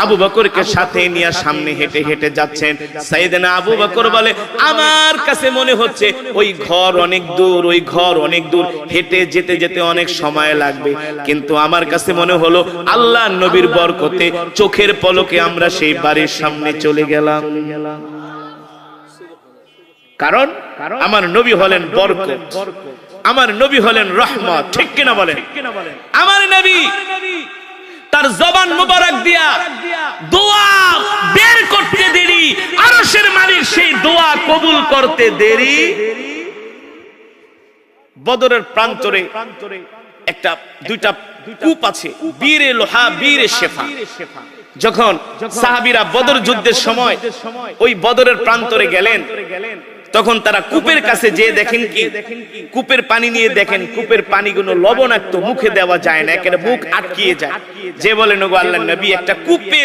আবু বকরকে সাথে নিয়ে সামনে হেঁটে হেঁটে যাচ্ছেন। সাইয়েদনা আবু বকর বলে, আমার কাছে মনে হচ্ছে ওই ঘর অনেক দূর, ওই ঘর অনেক দূর, হেঁটে যেতে যেতে অনেক সময় লাগবে, কিন্তু আমার কাছে মনে হলো আল্লাহর নবীর বরকতে চোখের পলকে আমরা সেই বাড়ির সামনে চলে গেলাম। কারণ আমার নবী হলেন বরকত, আমার নবী হলেন রহমত, ঠিক কিনা বলেন? আমার নবী তার জবান মুবারক দিয়া দোয়া বের করতে দেরি, আরশের মালিক সেই দোয়া কবুল করতে দেরি। বদরের প্রান্তরে একটা দুইটা কূপ আছে, বীরে লোহা বীরে শেফা। যখন সাহাবীরা বদর যুদ্ধের সময় ওই বদরের প্রান্তরে গেলেন, তখন তারা কূপের কাছে যেয়ে দেখেন কি, কূপের পানি নিয়ে দেখেন কূপের পানিগুলো লবণাক্ত, মুখে দেওয়া যায় না, একেবারে মুখ আটকিয়ে যায়। যে বলেন ওগো আল্লাহর নবী, একটা কূপে